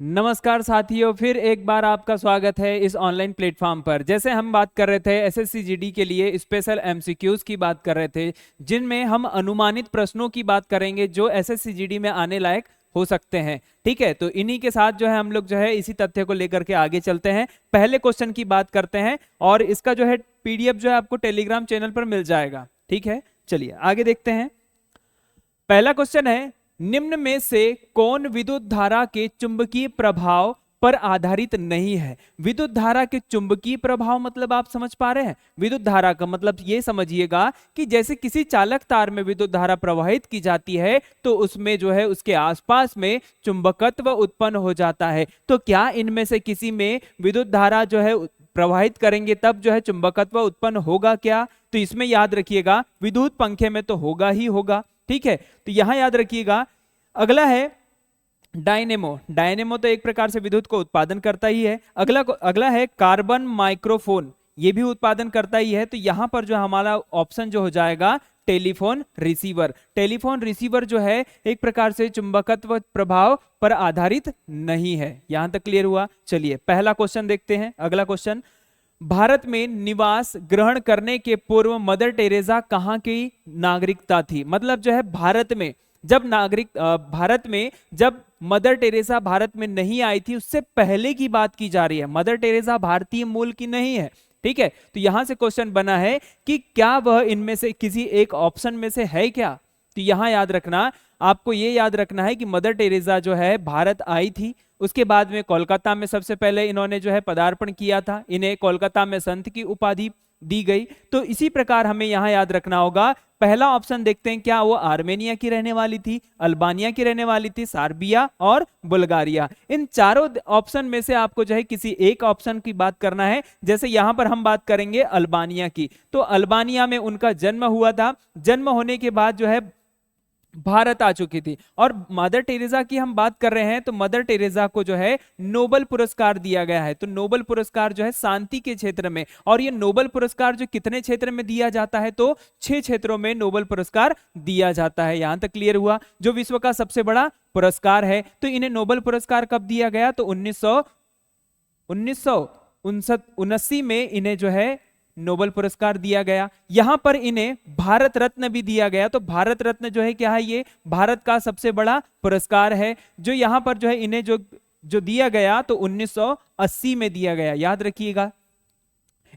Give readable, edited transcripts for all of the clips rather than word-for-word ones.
नमस्कार साथियों, फिर एक बार आपका स्वागत है इस ऑनलाइन प्लेटफॉर्म पर। जैसे हम बात कर रहे थे एसएससी जीडी के लिए स्पेशल एमसीक्यूज की बात कर रहे थे, जिनमें हम अनुमानित प्रश्नों की बात करेंगे जो एसएससी जीडी में आने लायक हो सकते हैं। ठीक है, तो इन्हीं के साथ जो है हम लोग जो है इसी तथ्य को लेकर के आगे चलते हैं। पहले क्वेश्चन की बात करते हैं और इसका जो है पीडीएफ जो है आपको टेलीग्राम चैनल पर मिल जाएगा। ठीक है, चलिए आगे देखते हैं। पहला क्वेश्चन है, निम्न में से कौन विद्युत धारा के चुंबकीय प्रभाव पर आधारित नहीं है। विद्युत धारा के चुंबकीय प्रभाव मतलब आप समझ पा रहे हैं। विद्युत धारा का मतलब ये समझिएगा कि जैसे किसी चालक तार में विद्युत धारा प्रवाहित की जाती है तो उसमें जो है उसके आसपास में चुंबकत्व उत्पन्न हो जाता है। तो क्या इनमें से किसी में विद्युत धारा जो है प्रवाहित करेंगे तब जो है चुंबकत्व उत्पन्न होगा क्या? तो इसमें याद रखिएगा विद्युत पंखे में तो होगा ही होगा। ठीक है, तो यहां याद रखिएगा। अगला है डायनेमो। डायनेमो तो एक प्रकार से विद्युत को उत्पादन करता ही है। अगला है कार्बन माइक्रोफोन, ये भी उत्पादन करता ही है। तो यहां पर जो हमारा ऑप्शन जो हो जाएगा टेलीफोन रिसीवर। टेलीफोन रिसीवर जो है एक प्रकार से चुंबकत्व प्रभाव पर आधारित नहीं है। यहां तक क्लियर हुआ। चलिए पहला क्वेश्चन देखते हैं। अगला क्वेश्चन, भारत में निवास ग्रहण करने के पूर्व मदर टेरेसा कहाँ की नागरिकता थी। मतलब जो है भारत में जब मदर टेरेसा भारत में नहीं आई थी उससे पहले की बात की जा रही है। मदर टेरेसा भारतीय मूल की नहीं है। ठीक है, तो यहां से क्वेश्चन बना है कि क्या वह इनमें से किसी एक ऑप्शन में से है क्या। तो यहां याद रखना, आपको ये याद रखना है कि मदर टेरेसा जो है भारत आई थी, उसके बाद में कोलकाता में सबसे पहले इन्होंने जो है पदार्पण किया था। इन्हें कोलकाता में संत की उपाधि दी गई। तो इसी प्रकार हमें यहां याद रखना होगा। पहला ऑप्शन देखते हैं, क्या वो आर्मेनिया की रहने वाली थी, अल्बानिया की रहने वाली थी, सार्बिया और बुल्गारिया। इन चारों ऑप्शन में से आपको जो है किसी एक ऑप्शन की बात करना है। जैसे यहां पर हम बात करेंगे अल्बानिया की, तो अल्बानिया में उनका जन्म हुआ था। जन्म होने के बाद जो है भारत आ चुकी थी। और मदर टेरेसा की हम बात कर रहे हैं तो मदर टेरेसा को जो है नोबेल पुरस्कार दिया गया है। तो नोबेल पुरस्कार जो है शांति के क्षेत्र में, और ये नोबेल पुरस्कार जो कितने क्षेत्र में दिया जाता है, तो 6 क्षेत्रों में नोबेल पुरस्कार दिया जाता है। यहां तक क्लियर हुआ। जो विश्व का सबसे बड़ा पुरस्कार है। तो इन्हें नोबेल पुरस्कार कब दिया गया? तो 1979 में इन्हें जो है नोबेल पुरस्कार दिया गया। यहां पर इन्हें भारत रत्न भी दिया गया। तो भारत रत्न जो है क्या है? ये भारत का सबसे बड़ा पुरस्कार है। जो यहां पर जो है इन्हें जो दिया गया तो 1980 में दिया गया, याद रखिएगा।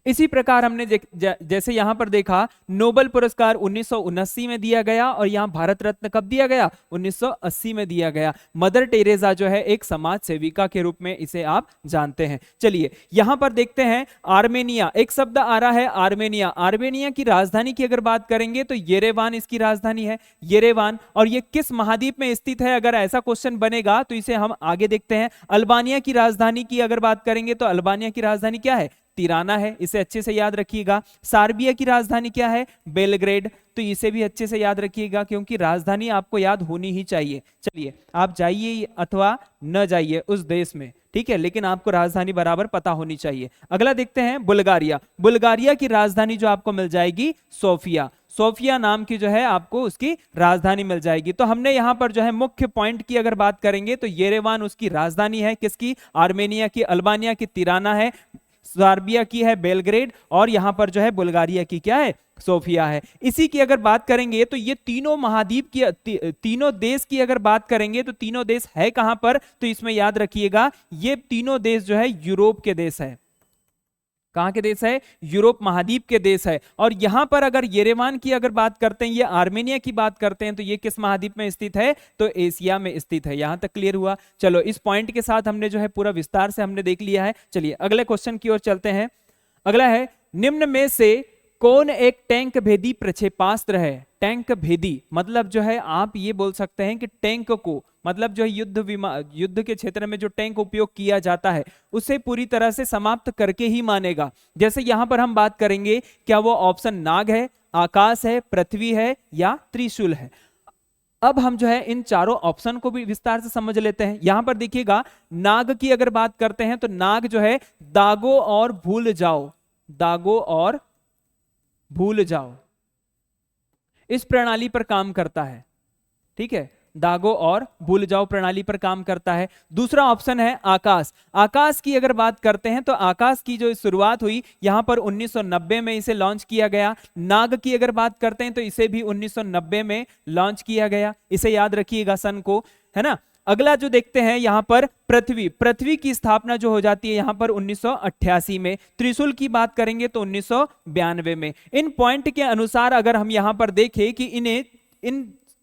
इसी प्रकार हमने जैसे यहां पर देखा नोबेल पुरस्कार 1979 में दिया गया और यहां भारत रत्न कब दिया गया? 1980 में दिया गया। मदर टेरेसा जो है एक समाज सेविका के रूप में इसे आप जानते हैं। चलिए यहां पर देखते हैं आर्मेनिया। एक शब्द आ रहा है आर्मेनिया। आर्मेनिया की राजधानी की अगर बात करेंगे तो येरेवान इसकी राजधानी है, येरेवान। और ये किस महाद्वीप में स्थित है? अगर ऐसा क्वेश्चन बनेगा तो इसे हम आगे देखते हैं। अल्बानिया की राजधानी की अगर बात करेंगे तो अल्बानिया की राजधानी क्या है? तिराना है। इसे अच्छे से याद रखिएगा। सार्बिया की राजधानी क्या है? बेलग्रेड। तो इसे भी अच्छे से याद रखिएगा क्योंकि राजधानी आपको याद होनी ही चाहिए। चलिए आप जाइए अथवा न जाइए उस देश में, ठीक है, लेकिन आपको राजधानी बराबर पता होनी चाहिए। अगला देखते हैं बुल्गारिया। बुल्गारिया की राजधानी जो आपको मिल जाएगी सोफिया। सोफिया नाम की जो है आपको उसकी राजधानी मिल जाएगी। तो हमने यहां पर जो है मुख्य पॉइंट की अगर बात करेंगे तो येरेवान उसकी राजधानी है। किसकी? आर्मेनिया की। अल्बानिया की तिराना है। सर्बिया की है बेलग्रेड। और यहां पर जो है बुल्गारिया की क्या है? सोफिया है। इसी की अगर बात करेंगे तो ये तीनों महाद्वीप की तीनों देश की अगर बात करेंगे तो तीनों देश है कहां पर? तो इसमें याद रखिएगा ये तीनों देश जो है यूरोप के देश है। कहां के देश है? यूरोप महाद्वीप के देश है। और यहां पर अगर येरेवान की अगर बात करते हैं, ये आर्मेनिया की बात करते हैं, तो ये किस महाद्वीप में स्थित है? तो एशिया में स्थित है। यहां तक क्लियर हुआ। चलो इस पॉइंट के साथ हमने जो है पूरा विस्तार से हमने देख लिया है। चलिए अगले क्वेश्चन की ओर चलते हैं। अगला है, निम्न में से कौन एक टैंक भेदी प्रक्षेपास्त्र है? टैंक भेदी मतलब जो है आप ये बोल सकते हैं कि टैंक को, मतलब जो है युद्ध के क्षेत्र में जो टैंक उपयोग किया जाता है उसे पूरी तरह से समाप्त करके ही मानेगा। जैसे यहां पर हम बात करेंगे, क्या वो ऑप्शन नाग है, आकाश है, पृथ्वी है या त्रिशूल है? अब हम जो है इन चारों ऑप्शन को भी विस्तार से समझ लेते हैं। यहां पर देखिएगा नाग की अगर बात करते हैं तो नाग जो है दागो और भूल जाओ, दागो और भूल जाओ इस प्रणाली पर काम करता है। ठीक है, दागो और भूल जाओ प्रणाली पर काम करता है। दूसरा ऑप्शन है आकाश। आकाश की अगर बात करते हैं तो आकाश की जो शुरुआत हुई यहां पर 1990 में इसे लॉन्च किया गया। नाग की अगर बात करते हैं तो इसे भी 1990 में लॉन्च किया गया, इसे याद रखिएगा सन को, है ना। अगला जो देखते हैं यहां पर पृथ्वी। पृथ्वी की स्थापना जो हो जाती है यहां पर 1988 में। त्रिशूल की बात करेंगे तो 1992 में। इन पॉइंट के अनुसार अगर हम यहां पर देखें कि इन्हें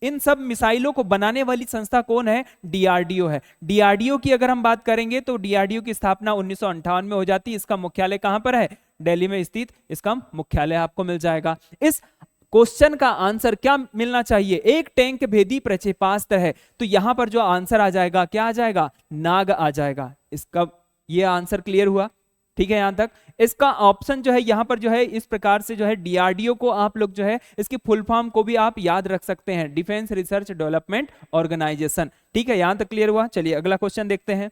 इन सब मिसाइलों को बनाने वाली संस्था कौन है, डीआरडीओ है। डीआरडीओ की अगर हम बात करेंगे तो डीआरडीओ की स्थापना 1958 में हो जाती है। इसका मुख्यालय कहां पर है, दिल्ली में स्थित इसका मुख्यालय आपको मिल जाएगा। इस क्वेश्चन का आंसर क्या मिलना चाहिए, एक टैंक भेदी प्रक्षेपास्त्र है, तो यहां पर जो आंसर आ जाएगा क्या आ जाएगा, नाग आ जाएगा। इसका ये आंसर क्लियर हुआ, ठीक है। यहां तक इसका ऑप्शन जो है यहां पर जो है इस प्रकार से जो है डीआरडीओ को आप लोग जो है इसकी फुल फॉर्म को भी आप याद रख सकते हैं, डिफेंस रिसर्च डेवलपमेंट ऑर्गेनाइजेशन, ठीक है। यहां तक क्लियर हुआ। चलिए अगला क्वेश्चन देखते हैं।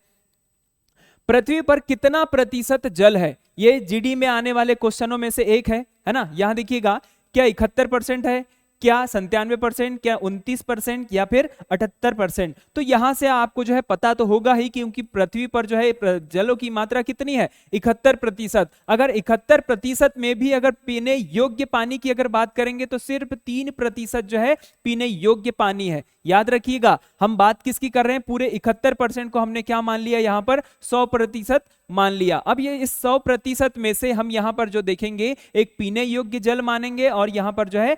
पृथ्वी पर कितना प्रतिशत जल है, ये जीडी में आने वाले क्वेश्चनों में से एक है ना। यहां देखिएगा क्या 71% है, क्या 97%, क्या 29% या फिर 78%। तो यहां से आपको जो है पता तो होगा ही क्योंकि पृथ्वी पर जो है जलों की मात्रा कितनी है, 71%। अगर 71% में भी अगर पीने योग्य पानी की अगर बात करेंगे तो सिर्फ 3% जो है पीने योग्य पानी है। याद रखिएगा हम बात किसकी कर रहे हैं, पूरे 71% को हमने क्या मान लिया, यहां पर 100% मान लिया। अब ये इस 100% में से हम यहां पर जो देखेंगे एक पीने योग्य जल मानेंगे और यहां पर जो है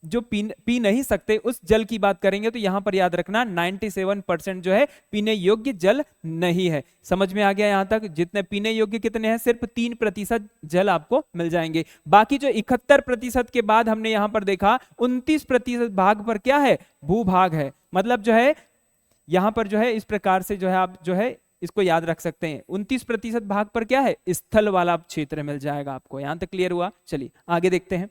जो पी नहीं सकते उस जल की बात करेंगे। तो यहां पर याद रखना 97% जो है पीने योग्य जल नहीं है। समझ में आ गया यहां तक, जितने पीने योग्य कितने हैं, सिर्फ 3% जल आपको मिल जाएंगे। बाकी जो 71% के बाद हमने यहां पर देखा 29% भाग पर क्या है, भूभाग है। मतलब जो है यहां पर जो है इस प्रकार से जो है आप जो है इसको याद रख सकते हैं, 29% भाग पर क्या है, स्थल वाला क्षेत्र मिल जाएगा आपको। यहां तक क्लियर हुआ। चलिए आगे देखते हैं।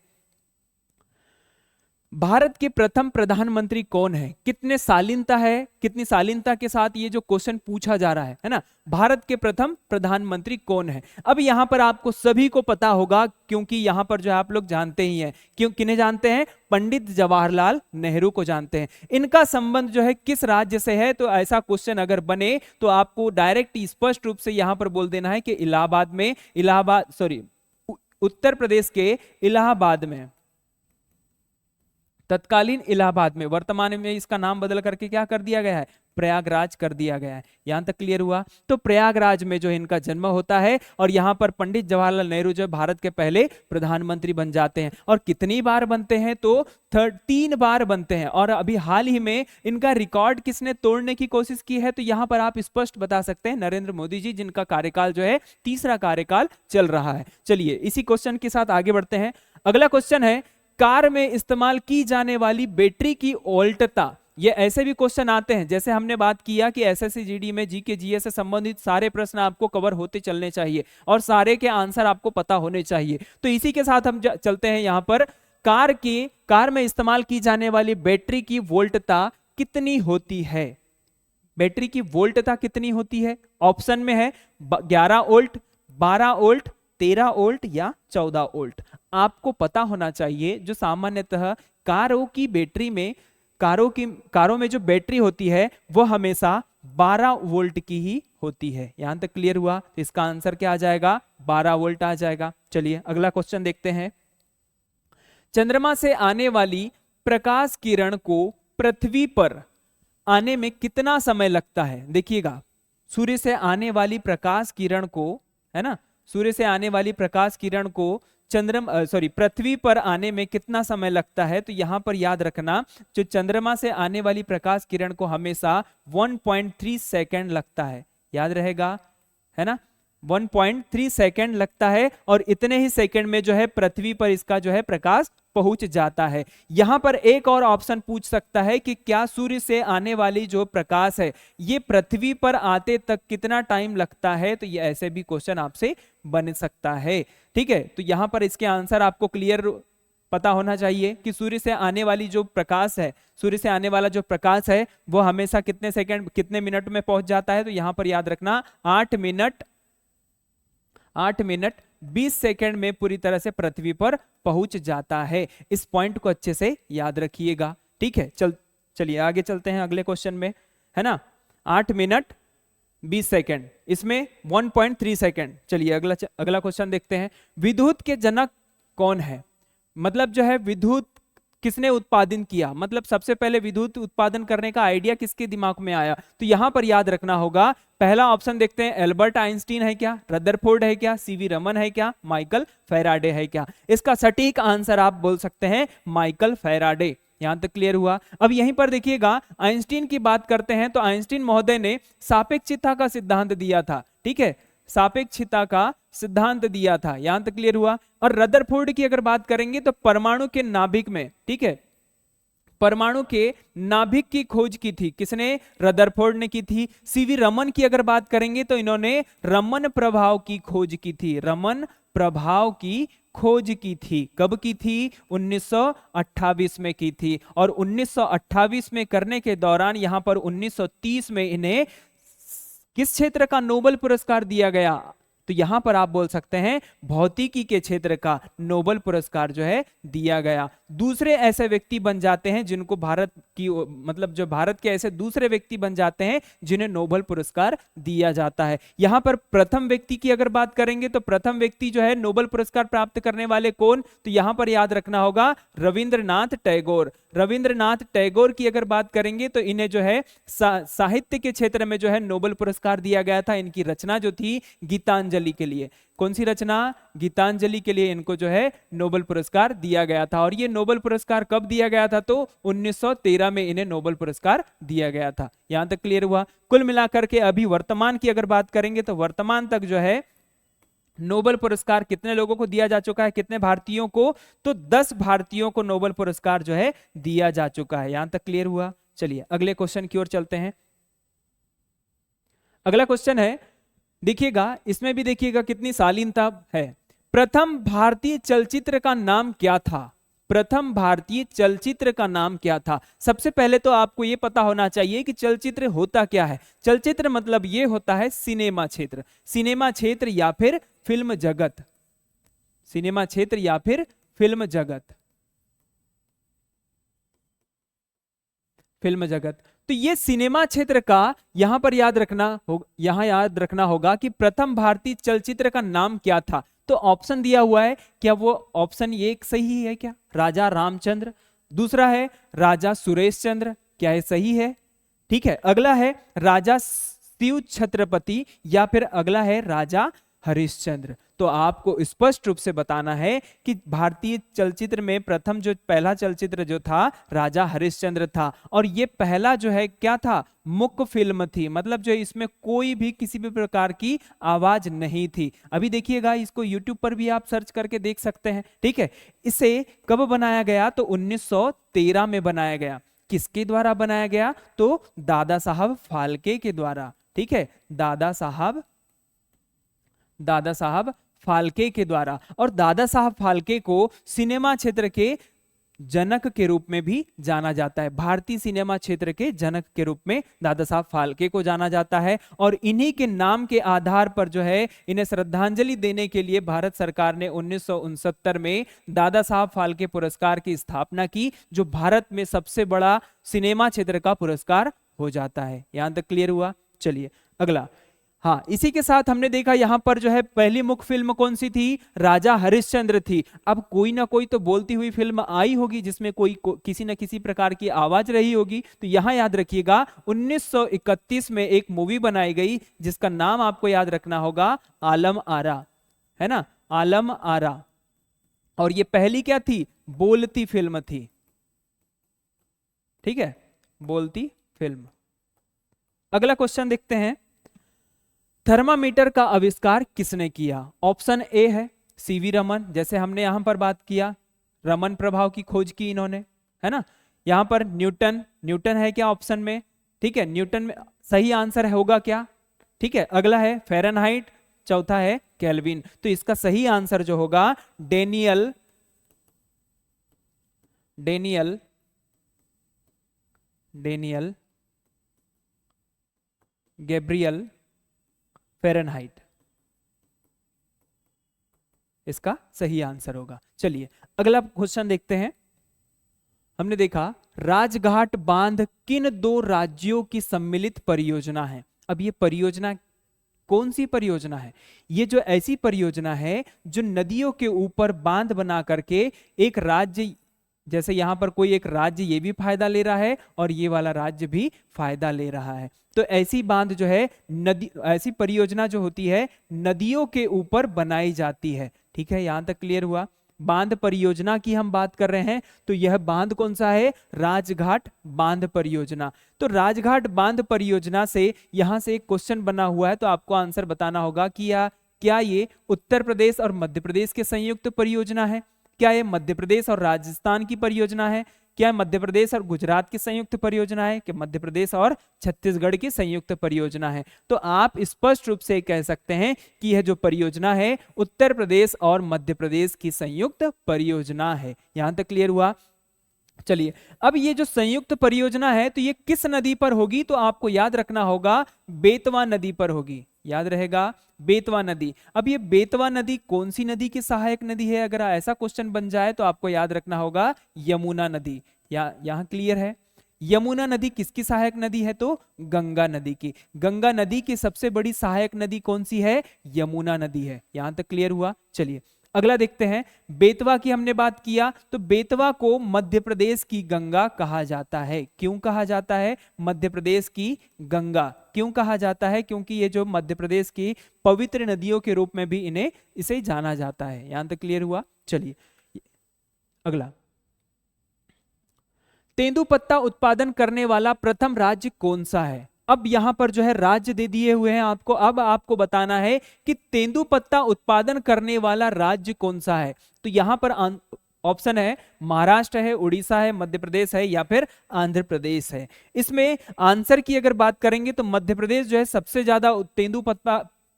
भारत के प्रथम प्रधानमंत्री कौन है, कितने शालीनता है, कितनी शालीनता के साथ ये जो क्वेश्चन पूछा जा रहा है ना, भारत के प्रथम प्रधानमंत्री कौन है। अब यहां पर आपको सभी को पता होगा क्योंकि यहां पर जो है आप लोग जानते ही हैं, क्यों किन्हें जानते हैं, पंडित जवाहरलाल नेहरू को जानते हैं। इनका संबंध जो है किस राज्य से है, तो ऐसा क्वेश्चन अगर बने तो आपको डायरेक्ट स्पष्ट रूप से यहां पर बोल देना है कि उत्तर प्रदेश के इलाहाबाद में, तत्कालीन इलाहाबाद में, वर्तमान में इसका नाम बदल करके क्या कर दिया गया है, प्रयागराज कर दिया गया है। यहां तक क्लियर हुआ। तो प्रयागराज में जो इनका जन्म होता है और यहां पर पंडित जवाहरलाल नेहरू जो भारत के पहले प्रधानमंत्री बन जाते हैं। और कितनी बार बनते हैं, तो 3 बार बनते हैं। और अभी हाल ही में इनका रिकॉर्ड किसने तोड़ने की कोशिश की है, तो यहां पर आप स्पष्ट बता सकते हैं नरेंद्र मोदी जी, जिनका कार्यकाल जो है तीसरा कार्यकाल चल रहा है। चलिए इसी क्वेश्चन के साथ आगे बढ़ते हैं। अगला क्वेश्चन है, कार में इस्तेमाल की जाने वाली बैटरी की वोल्टता। ये ऐसे भी क्वेश्चन आते हैं, जैसे हमने बात किया कि एसएससी जीडी में जीके जीएस से संबंधित सारे प्रश्न आपको कवर होते चलने चाहिए और सारे के आंसर आपको पता होने चाहिए। तो इसी के साथ हम चलते हैं। यहां पर कार में इस्तेमाल की जाने वाली बैटरी की वोल्टता कितनी होती है, बैटरी की वोल्टता कितनी होती है। ऑप्शन में है 11 वोल्ट, 12 वोल्ट, 13 वोल्ट या 14 वोल्ट। आपको पता होना चाहिए जो सामान्यतः कारों की बैटरी में, कारों में जो बैटरी होती है वो हमेशा 12 वोल्ट की ही होती है। यहां तक क्लियर हुआ। तो इसका आंसर क्या आ जाएगा, 12 वोल्ट आ जाएगा। चलिए अगला क्वेश्चन देखते हैं। चंद्रमा से आने वाली प्रकाश किरण को पृथ्वी पर आने में कितना समय लगता है। देखिएगा सूर्य से आने वाली प्रकाश किरण को, है ना, सूर्य से आने वाली प्रकाश किरण को पृथ्वी पर आने में कितना समय लगता है। तो यहां पर याद रखना, जो चंद्रमा से आने वाली प्रकाश किरण को हमेशा 1.3 सेकेंड लगता है। याद रहेगा, है ना, 1.3 सेकेंड लगता है और इतने ही सेकेंड में जो है पृथ्वी पर इसका जो है प्रकाश पहुंच जाता है। यहां पर एक और ऑप्शन पूछ सकता है कि क्या सूर्य से आने वाली जो प्रकाश है ये पृथ्वी पर आते तक कितना टाइम लगता है। तो ये ऐसे भी क्वेश्चन आपसे बन सकता है। ठीक है, तो यहां पर इसके आंसर आपको क्लियर पता होना चाहिए कि सूर्य से आने वाली जो प्रकाश है, सूर्य से आने वाला जो प्रकाश है वो हमेशा कितने सेकंड, कितने मिनट में पहुंच जाता है। तो यहां पर याद रखना 8 मिनट 20 सेकंड में पूरी तरह से पृथ्वी पर पहुंच जाता है। इस पॉइंट को अच्छे से याद रखिएगा। ठीक है, चलिए आगे चलते हैं अगले क्वेश्चन में, है ना। 8 मिनट 20 सेकेंड, इसमें 1.3 सेकेंड। चलिए अगला क्वेश्चन देखते हैं। विद्युत के जनक कौन है? मतलब जो है विद्युत किसने उत्पादन किया, मतलब सबसे पहले विद्युत उत्पादन करने का आइडिया किसके दिमाग में आया? तो यहां पर याद रखना होगा, पहला ऑप्शन देखते हैं, एल्बर्ट आइंस्टीन है क्या, रदरफोर्ड है क्या, सीवी रमन है क्या, माइकल फैराडे है क्या? इसका सटीक आंसर आप बोल सकते हैं माइकल फैराडे। यहां तक क्लियर हुआ। अब यहीं पर देखिएगा, आइंस्टीन की बात करते हैं तो आइंस्टीन महोदय ने सापेक्षता का सिद्धांत दिया था, ठीक है, सापेक्षता का सिद्धांत दिया था। यहां तक क्लियर हुआ। और रदरफोर्ड की अगर बात करेंगे तो परमाणु के नाभिक में, ठीक है, परमाणु के नाभिक की खोज की थी किसने? रदरफोर्ड ने की थी। सीवी रमन की अगर बात करेंगे तो इन्होंने रमन प्रभाव की खोज की थी, रमन प्रभाव की खोज की थी। कब की थी? 1928 में की थी। और 1928 में करने के दौरान यहां पर 1930 में इन्हें किस क्षेत्र का नोबेल पुरस्कार दिया गया? तो यहां पर आप बोल सकते हैं भौतिकी के क्षेत्र का नोबेल पुरस्कार जो है दिया गया। दूसरे ऐसे व्यक्ति बन जाते हैं जिनको भारत की, मतलब जो भारत के ऐसे दूसरे व्यक्ति बन जाते हैं जिन्हें नोबेल पुरस्कार दिया जाता है। यहां पर प्रथम व्यक्ति की अगर बात करेंगे तो प्रथम व्यक्ति जो है नोबेल पुरस्कार प्राप्त करने वाले कौन? तो यहां पर याद रखना होगा रविंद्रनाथ टैगोर। रविंद्रनाथ टैगोर की अगर बात करेंगे तो इन्हें जो है साहित्य के क्षेत्र में जो है नोबेल पुरस्कार दिया गया था। इनकी रचना जो थी गीतांजलि के लिए, कौन सी रचना? गीतांजलि के लिए इनको जो है नोबेल पुरस्कार दिया गया था। और ये नोबेल पुरस्कार कब दिया गया था? तो 1913 में इन्हें नोबेल पुरस्कार दिया गया था। यहां तक क्लियर हुआ। कुल मिलाकर के अभी वर्तमान की अगर बात करेंगे तो वर्तमान तक जो है नोबेल पुरस्कार कितने लोगों को दिया जा चुका है, कितने भारतीयों को? तो 10 भारतीयों को नोबेल पुरस्कार जो है दिया जा चुका है। यहां तक क्लियर हुआ। चलिए अगले क्वेश्चन की ओर चलते हैं। अगला क्वेश्चन है, देखिएगा इसमें भी देखिएगा कितनी शालीनता है। प्रथम भारतीय चलचित्र का नाम क्या था? प्रथम भारतीय चलचित्र का नाम क्या था? सबसे पहले तो आपको यह पता होना चाहिए कि चलचित्र होता क्या है। चलचित्र मतलब यह होता है सिनेमा क्षेत्र, सिनेमा क्षेत्र या फिर फिल्म जगत, सिनेमा क्षेत्र या फिर फिल्म जगत, फिल्म जगत। तो ये सिनेमा क्षेत्र का यहां पर याद रखना होगा कि प्रथम भारतीय चलचित्र का नाम क्या था। तो ऑप्शन दिया हुआ है, क्या वो ऑप्शन ये सही है क्या? राजा रामचंद्र, दूसरा है राजा सुरेश चंद्र, क्या ये सही है? ठीक है, अगला है राजा शिव छत्रपति या फिर अगला है राजा हरिश्चंद्र। तो आपको स्पष्ट रूप से बताना है कि भारतीय चलचित्र में प्रथम जो पहला चलचित्र जो था राजा हरिश्चंद्र था। और ये पहला जो है क्या था? मुक फिल्म थी, मतलब जो इसमें कोई भी किसी भी प्रकार की आवाज नहीं थी। अभी देखिएगा इसको YouTube पर भी आप सर्च करके देख सकते हैं, ठीक है। इसे कब बनाया गया? तो 1913 में बनाया गया। किसके द्वारा बनाया गया? तो दादा साहब फाल्के के द्वारा, ठीक है, दादा साहब फाल्के के द्वारा। और दादा साहब फाल्के को सिनेमा क्षेत्र के जनक के रूप में भी जाना जाता है। भारतीय सिनेमा क्षेत्र के जनक के रूप में दादा साहब फाल्के को जाना जाता है। और इन्हीं के नाम के आधार पर जो है इन्हें श्रद्धांजलि देने के लिए भारत सरकार ने 1969 में दादा साहब फाल्के पुरस्कार की स्थापना की, जो भारत में सबसे बड़ा सिनेमा क्षेत्र का पुरस्कार हो जाता है। यहां तक क्लियर हुआ। चलिए अगला, हाँ, इसी के साथ हमने देखा यहां पर जो है पहली मुख्य फिल्म कौन सी थी? राजा हरिश्चंद्र थी। अब कोई ना कोई तो बोलती हुई फिल्म आई होगी जिसमें किसी न किसी प्रकार की आवाज रही होगी। तो यहां याद रखिएगा 1931 में एक मूवी बनाई गई जिसका नाम आपको याद रखना होगा आलम आरा, है ना, आलम आरा। और ये पहली क्या थी? बोलती फिल्म थी, ठीक है, बोलती फिल्म। अगला क्वेश्चन देखते हैं, थर्मामीटर का आविष्कार किसने किया? ऑप्शन ए है सीवी रमन, जैसे हमने यहां पर बात किया, रमन प्रभाव की खोज की इन्होंने, है ना। यहां पर न्यूटन है क्या ऑप्शन में? ठीक है, न्यूटन में सही आंसर होगा क्या? ठीक है, अगला है फ़ारेनहाइट, चौथा है केल्विन। तो इसका सही आंसर जो होगा डेनियल गैब्रियल फ़ारेनहाइट, इसका सही आंसर होगा। चलिए अगला क्वेश्चन देखते हैं। हमने देखा राजघाट बांध किन दो राज्यों की सम्मिलित परियोजना है? अब ये परियोजना कौन सी परियोजना है? ये जो ऐसी परियोजना है जो नदियों के ऊपर बांध बना करके एक राज्य, जैसे यहां पर कोई एक राज्य ये भी फायदा ले रहा है और ये वाला राज्य भी फायदा ले रहा है, तो ऐसी बांध जो है नदी, ऐसी परियोजना जो होती है नदियों के ऊपर बनाई जाती है। ठीक है, यहां तक क्लियर हुआ? बांध परियोजना की हम बात कर रहे हैं, तो यह बांध कौन सा है? राजघाट बांध परियोजना। तो राजघाट बांध परियोजना से यहां से एक क्वेश्चन बना हुआ है, तो आपको आंसर बताना होगा कि क्या ये उत्तर प्रदेश और मध्य प्रदेश के संयुक्त परियोजना है? क्या ये मध्य प्रदेश और राजस्थान की परियोजना है? क्या मध्य प्रदेश और गुजरात की संयुक्त परियोजना है? कि मध्य प्रदेश और छत्तीसगढ़ की संयुक्त परियोजना है? तो आप स्पष्ट रूप से कह सकते हैं कि यह जो परियोजना है उत्तर प्रदेश और मध्य प्रदेश की संयुक्त परियोजना है। यहां तक क्लियर हुआ? चलिए, अब ये जो संयुक्त परियोजना है तो ये किस नदी पर होगी? तो आपको याद रखना होगा बेतवा नदी पर होगी। याद रहेगा, बेतवा नदी। अब ये बेतवा नदी कौन सी नदी की सहायक नदी है? अगर ऐसा क्वेश्चन बन जाए तो आपको याद रखना होगा यमुना नदी। यहां क्लियर है? यमुना नदी किसकी सहायक नदी है? तो गंगा नदी की। गंगा नदी की सबसे बड़ी सहायक नदी कौन सी है? यमुना नदी है। यहां तक क्लियर हुआ? चलिए अगला देखते हैं। बेतवा की हमने बात किया, तो बेतवा को मध्य प्रदेश की गंगा कहा जाता है। क्यों कहा जाता है मध्य प्रदेश की गंगा? क्यों कहा जाता है? क्योंकि ये जो मध्य प्रदेश की पवित्र नदियों के रूप में भी इसे जाना जाता है। यहां तक क्लियर हुआ? चलिए अगला, तेंदुपत्ता उत्पादन करने वाला प्रथम राज्य कौन सा है? अब यहां पर जो है राज्य दे दिए हुए हैं आपको, अब आपको बताना है कि तेंदुपत्ता उत्पादन करने वाला राज्य कौन सा है। तो यहां पर ऑप्शन है महाराष्ट्र है, उड़ीसा है, मध्य प्रदेश है या फिर आंध्र प्रदेश है। इसमें आंसर की अगर बात करेंगे तो मध्य प्रदेश जो है सबसे ज्यादा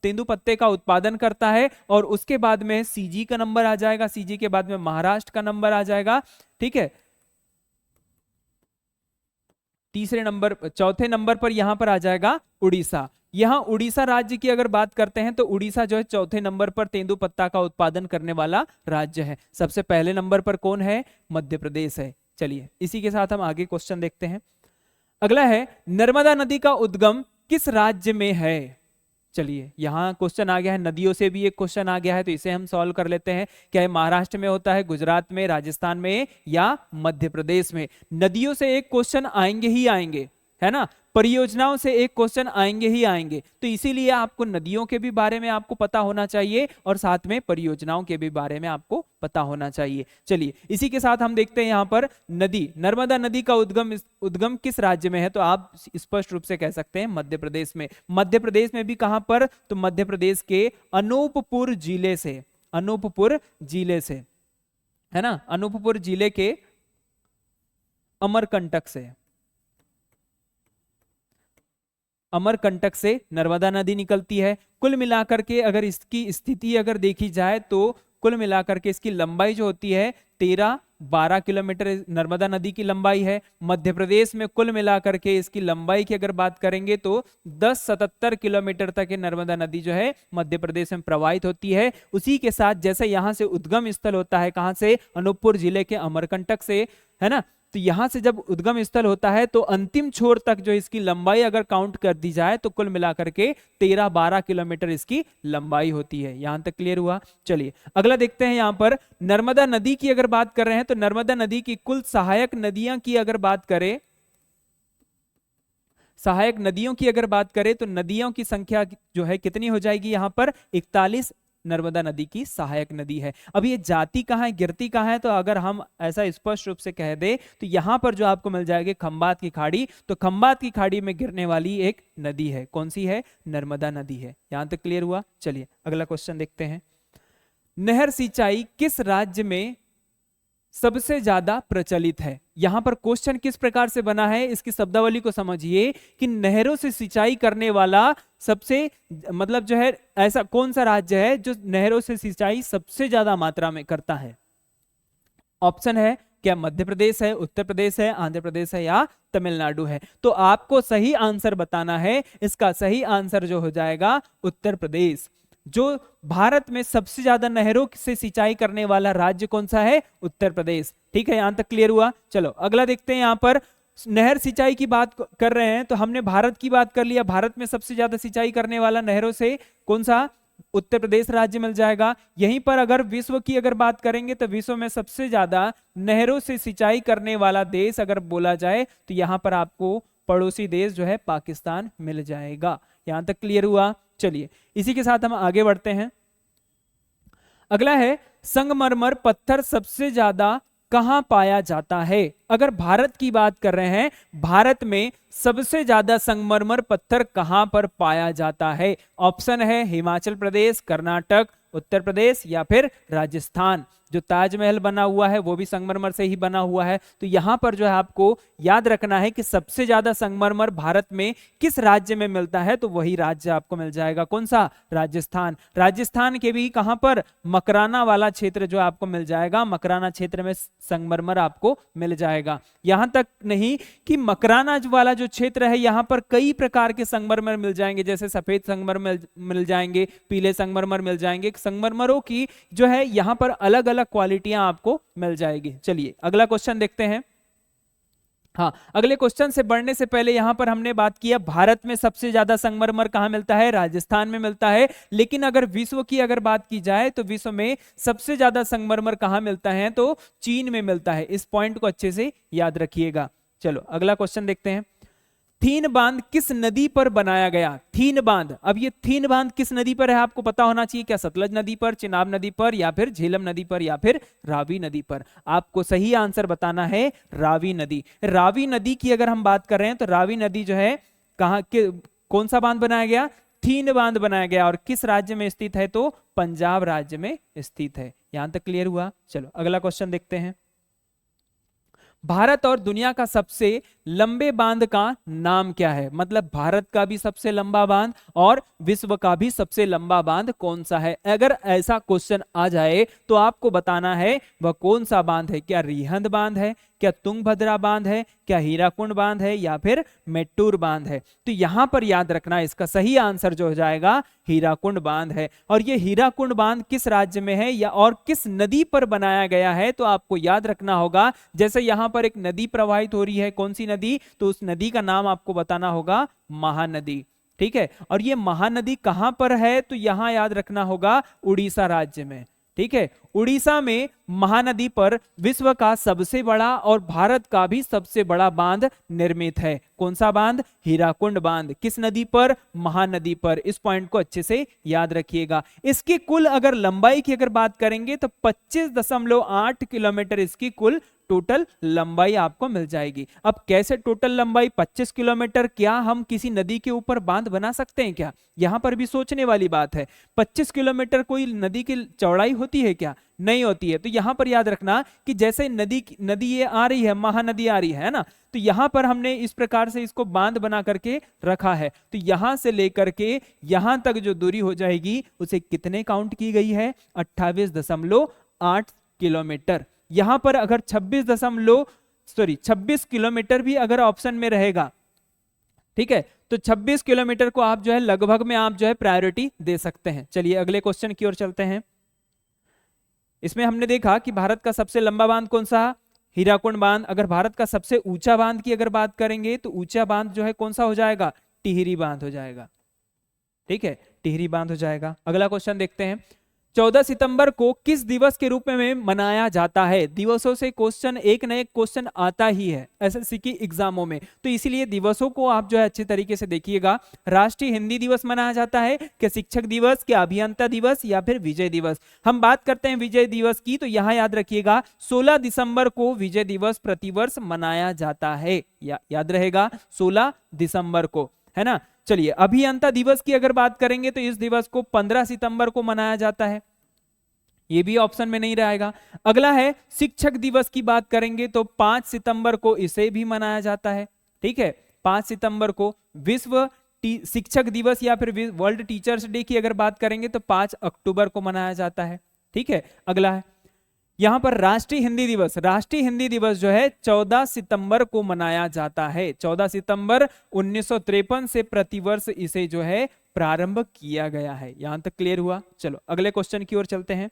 तेंदुपत्ते का उत्पादन करता है, और उसके बाद में सीजी का नंबर आ जाएगा, सीजी के बाद में महाराष्ट्र का नंबर आ जाएगा। ठीक है, चौथे नंबर पर यहां पर आ जाएगा उड़ीसा। यहां उड़ीसा राज्य की अगर बात करते हैं तो उड़ीसा जो है चौथे नंबर पर तेंदुपत्ता का उत्पादन करने वाला राज्य है। सबसे पहले नंबर पर कौन है? मध्य प्रदेश है। चलिए इसी के साथ हम आगे क्वेश्चन देखते हैं। अगला है, नर्मदा नदी का उद्गम किस राज्य में है? चलिए यहां क्वेश्चन आ गया है, नदियों से भी एक क्वेश्चन आ गया है, तो इसे हम सॉल्व कर लेते हैं। क्या है महाराष्ट्र में होता है, गुजरात में, राजस्थान में या मध्य प्रदेश में? नदियों से एक क्वेश्चन आएंगे ही आएंगे, है ना, परियोजनाओं से एक क्वेश्चन आएंगे ही आएंगे, तो इसीलिए आपको नदियों के भी बारे में आपको पता होना चाहिए और साथ में परियोजनाओं के भी बारे में आपको पता होना चाहिए। चलिए इसी के साथ हम देखते हैं यहाँ पर नदी, नर्मदा नदी का उद्गम किस राज्य में है? तो आप स्पष्ट रूप से कह सकते हैं मध्य प्रदेश में। मध्य प्रदेश में भी कहां पर? तो मध्य प्रदेश के अनूपपुर जिले से, अनूपपुर जिले से, है ना, अनूपपुर जिले के अमरकंटक से, अमरकंटक से नर्मदा नदी निकलती है। कुल मिलाकर के अगर इसकी स्थिति अगर देखी जाए तो कुल मिलाकर के इसकी लंबाई जो होती है 13-12 किलोमीटर नर्मदा नदी की लंबाई है। मध्य प्रदेश में कुल मिलाकर के इसकी लंबाई की अगर बात करेंगे तो 10-77 किलोमीटर तक ये नर्मदा नदी जो है मध्य प्रदेश में प्रवाहित होती है। उसी के साथ जैसे यहाँ से उद्गम स्थल होता है, कहाँ से? अनूपपुर जिले के अमरकंटक से, है ना, तो यहां से जब उद्गम स्थल होता है तो अंतिम छोर तक जो इसकी लंबाई अगर काउंट कर दी जाए तो कुल मिलाकर के 13-12 किलोमीटर इसकी लंबाई होती है। यहां तक क्लियर हुआ? चलिए अगला देखते हैं। यहां पर नर्मदा नदी की अगर बात कर रहे हैं तो नर्मदा नदी की कुल सहायक नदियां की अगर बात करें, सहायक नदियों की अगर बात करें तो नदियों की संख्या जो है कितनी हो जाएगी? यहां पर 41 नर्मदा नदी की सहायक नदी है। अब ये जाती कहाँ है, गिरती कहाँ है? तो अगर हम ऐसा स्पष्ट रूप से कह दे तो यहां पर जो आपको मिल जाएगी खंबात की खाड़ी, तो खंबात की खाड़ी में गिरने वाली एक नदी है, कौन सी है? नर्मदा नदी है। यहां तक क्लियर हुआ? चलिए अगला क्वेश्चन देखते हैं। नहर सिंचाई किस राज्य में सबसे ज्यादा प्रचलित है? यहां पर क्वेश्चन किस प्रकार से बना है, इसकी शब्दावली को समझिए कि नहरों से सिंचाई करने वाला सबसे, मतलब जो है ऐसा कौन सा राज्य है जो नहरों से सिंचाई सबसे ज्यादा मात्रा में करता है? ऑप्शन है क्या मध्य प्रदेश है, उत्तर प्रदेश है, आंध्र प्रदेश है या तमिलनाडु है? तो आपको सही आंसर बताना है। इसका सही आंसर जो हो जाएगा उत्तर प्रदेश। जो भारत में सबसे ज्यादा नहरों से सिंचाई करने वाला राज्य कौन सा है? उत्तर प्रदेश। ठीक है, यहां तक क्लियर हुआ। चलो अगला देखते हैं। यहां पर नहर सिंचाई की बात कर रहे हैं, तो हमने भारत की बात कर लिया। भारत में सबसे ज्यादा सिंचाई करने वाला नहरों से कौन सा? उत्तर प्रदेश राज्य मिल जाएगा। यहीं पर अगर विश्व की अगर बात करेंगे तो विश्व में सबसे ज्यादा नहरों से सिंचाई करने वाला देश अगर बोला जाए तो यहां पर आपको पड़ोसी देश जो है पाकिस्तान मिल जाएगा। यहां तक क्लियर हुआ। चलिए इसी के साथ हम आगे बढ़ते हैं। अगला है संगमरमर पत्थर सबसे ज्यादा कहां पाया जाता है? अगर भारत की बात कर रहे हैं, भारत में सबसे ज्यादा संगमरमर पत्थर कहां पर पाया जाता है? ऑप्शन है हिमाचल प्रदेश, कर्नाटक, उत्तर प्रदेश या फिर राजस्थान। जो ताजमहल बना हुआ है वो भी संगमरमर से ही बना हुआ है। तो यहां पर जो है आपको याद रखना है कि सबसे ज्यादा संगमरमर भारत में किस राज्य में मिलता है, तो वही राज्य आपको मिल जाएगा। कौन सा? राजस्थान। राजस्थान के भी कहां पर? मकराना वाला क्षेत्र जो आपको मिल जाएगा, मकराना क्षेत्र में संगमरमर आपको मिल जाएगा। यहां तक नहीं कि मकराना वाला जो क्षेत्र है यहां पर कई प्रकार के संगमरमर मिल जाएंगे, जैसे सफेद संगमरमर मिल जाएंगे, पीले संगमरमर मिल जाएंगे। संगमरमरों की जो है यहां पर अलग अलग क्वालिटियां आपको मिल जाएगी। चलिए अगला क्वेश्चन देखते हैं। हाँ, अगले क्वेश्चन से बढ़ने से पहले यहां पर हमने बात किया भारत में सबसे ज्यादा संगमरमर कहां मिलता है? राजस्थान में मिलता है। लेकिन अगर विश्व की अगर बात की जाए तो विश्व में सबसे ज्यादा संगमरमर कहां मिलता है? तो चीन में मिलता है। इस पॉइंट को अच्छे से याद रखिएगा। चलो अगला क्वेश्चन देखते हैं। थीन बांध किस नदी पर बनाया गया? थीन बांध, अब ये थीन बांध किस नदी पर है आपको पता होना चाहिए। क्या सतलज नदी पर, चिनाब नदी पर, या फिर झेलम नदी पर, या फिर रावी नदी पर? आपको सही आंसर बताना है रावी नदी। रावी नदी की अगर हम बात कर रहे हैं तो रावी नदी जो है कहां के, कौन सा बांध बनाया गया? थीन बांध बनाया गया। और किस राज्य में स्थित है? तो पंजाब राज्य में स्थित है। यहां तक क्लियर हुआ। चलो अगला क्वेश्चन देखते हैं। भारत और दुनिया का सबसे लंबे बांध का नाम क्या है? मतलब भारत का भी सबसे लंबा बांध और विश्व का भी सबसे लंबा बांध कौन सा है? अगर ऐसा क्वेश्चन आ जाए तो आपको बताना है वह कौन सा बांध है। क्या रिहंद बांध है, क्या तुंगभद्रा बांध है, क्या हीराकुंड बांध है, या फिर मेट्टूर बांध है? तो यहां पर याद रखना इसका सही आंसर जो हो जाएगा हीराकुंड बांध है। और ये हीराकुंड बांध किस राज्य में है या और किस नदी पर बनाया गया है? तो आपको याद रखना होगा, जैसे यहां पर एक नदी प्रवाहित हो रही है, कौन सी नदी? तो उस नदी का नाम आपको बताना होगा महानदी। ठीक है, और ये महानदी कहां पर है? तो यहां याद रखना होगा उड़ीसा राज्य में। ठीक है, उड़ीसा में महानदी पर विश्व का सबसे बड़ा और भारत का भी सबसे बड़ा बांध निर्मित है। कौन सा बांध? हीराकुंड बांध। किस नदी पर? महानदी पर। इस पॉइंट को अच्छे से याद रखिएगा। इसकी कुल अगर लंबाई की अगर बात करेंगे तो 25.8 किलोमीटर इसकी कुल टोटल लंबाई आपको मिल जाएगी। अब कैसे टोटल लंबाई 25 किलोमीटर? क्या हम किसी नदी के ऊपर बांध बना सकते हैं क्या? यहां पर भी सोचने वाली बात है। 25 किलोमीटर कोई नदी की चौड़ाई होती है क्या? नहीं होती है। तो यहां पर याद रखना कि जैसे नदी ये आ रही है, महानदी आ रही है ना, तो यहां पर हमने इस प्रकार से इसको बांध बना करके रखा है। तो यहां से लेकर के यहां तक जो दूरी हो जाएगी उसे कितने काउंट की गई है? 28.8 किलोमीटर। यहां पर अगर 26 किलोमीटर भी अगर ऑप्शन में रहेगा, ठीक है, तो 26 किलोमीटर को आप जो है लगभग में आप जो है प्रायोरिटी दे सकते हैं। चलिए अगले क्वेश्चन की ओर चलते हैं। इसमें हमने देखा कि भारत का सबसे लंबा बांध कौन सा? हीराकुंड बांध। अगर भारत का सबसे ऊंचा बांध की अगर बात करेंगे तो ऊंचा बांध जो है कौन सा हो जाएगा? टिहरी बांध हो जाएगा। ठीक है, टिहरी बांध हो जाएगा। अगला क्वेश्चन देखते हैं। 14 सितंबर को किस दिवस के रूप में मनाया जाता है? दिवसों से क्वेश्चन एक न एक क्वेश्चन आता ही है एसएससी की एग्जामों में, तो इसीलिए दिवसों को आप जो है अच्छे तरीके से देखिएगा। राष्ट्रीय हिंदी दिवस मनाया जाता है, क्या शिक्षक दिवस, क्या अभियंता दिवस, या फिर विजय दिवस? हम बात करते हैं विजय दिवस की, तो यहां याद रखिएगा 16 दिसंबर को विजय दिवस प्रतिवर्ष मनाया जाता है। याद रहेगा 16 दिसंबर को, है ना। चलिए अभियंता दिवस की अगर बात करेंगे तो इस दिवस को 15 सितंबर को मनाया जाता है। ये भी ऑप्शन में नहीं रहेगा। अगला है शिक्षक दिवस की बात करेंगे तो 5 सितंबर को इसे भी मनाया जाता है। ठीक है, 5 सितंबर को। विश्व शिक्षक दिवस या फिर वर्ल्ड टीचर्स डे की अगर बात करेंगे तो 5 अक्टूबर को मनाया जाता है। ठीक है, अगला है यहां पर राष्ट्रीय हिंदी दिवस। राष्ट्रीय हिंदी दिवस जो है 14 सितंबर को मनाया जाता है। 14 सितंबर 1953 से प्रतिवर्ष इसे जो है प्रारंभ किया गया है। यहां तक क्लियर हुआ। चलो अगले क्वेश्चन की ओर चलते हैं।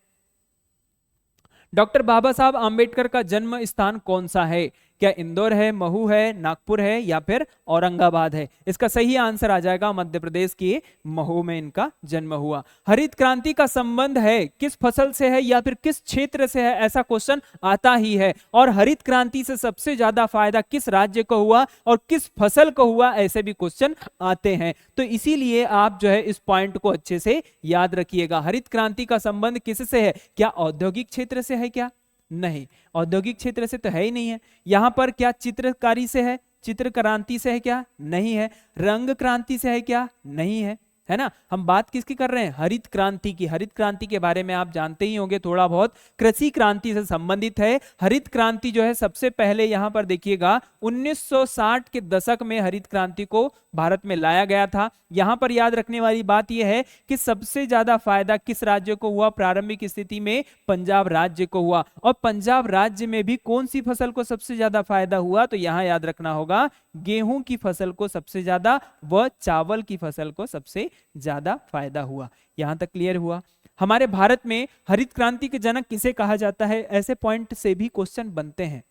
डॉक्टर बाबा साहब आंबेडकर का जन्म स्थान कौन सा है? क्या इंदौर है, महू है, नागपुर है या फिर औरंगाबाद है? इसका सही आंसर आ जाएगा मध्य प्रदेश की महू में इनका जन्म हुआ। हरित क्रांति का संबंध है किस फसल से है या फिर किस क्षेत्र से है, ऐसा क्वेश्चन आता ही है। और हरित क्रांति से सबसे ज्यादा फायदा किस राज्य को हुआ और किस फसल को हुआ, ऐसे भी क्वेश्चन आते हैं। तो इसीलिए आप जो है इस पॉइंट को अच्छे से याद रखिएगा। हरित क्रांति का संबंध किससे है? क्या औद्योगिक क्षेत्र से है? क्या नहीं, औद्योगिक क्षेत्र से तो है ही नहीं है। यहां पर क्या चित्रकारी से है? चित्र क्रांति से है? क्या नहीं है। रंग क्रांति से है? क्या नहीं है, है ना। हम बात किसकी कर रहे हैं? हरित क्रांति की। हरित क्रांति के बारे में आप जानते ही होंगे थोड़ा बहुत, कृषि क्रांति से संबंधित है। हरित क्रांति जो है सबसे पहले यहां पर देखिएगा 1960 के दशक में हरित क्रांति को भारत में लाया गया था। यहां पर याद रखने वाली बात यह है कि सबसे ज्यादा फायदा किस राज्य को हुआ? प्रारंभिक स्थिति में पंजाब राज्य को हुआ। और पंजाब राज्य में भी कौन सी फसल को सबसे ज्यादा फायदा हुआ? तो यहां याद रखना होगा गेहूं की फसल को सबसे ज्यादा व चावल की फसल को सबसे ज्यादा फायदा हुआ। यहां तक क्लियर हुआ। हमारे भारत में हरित क्रांति के जनक किसे कहा जाता है? ऐसे पॉइंट से भी क्वेश्चन बनते हैं,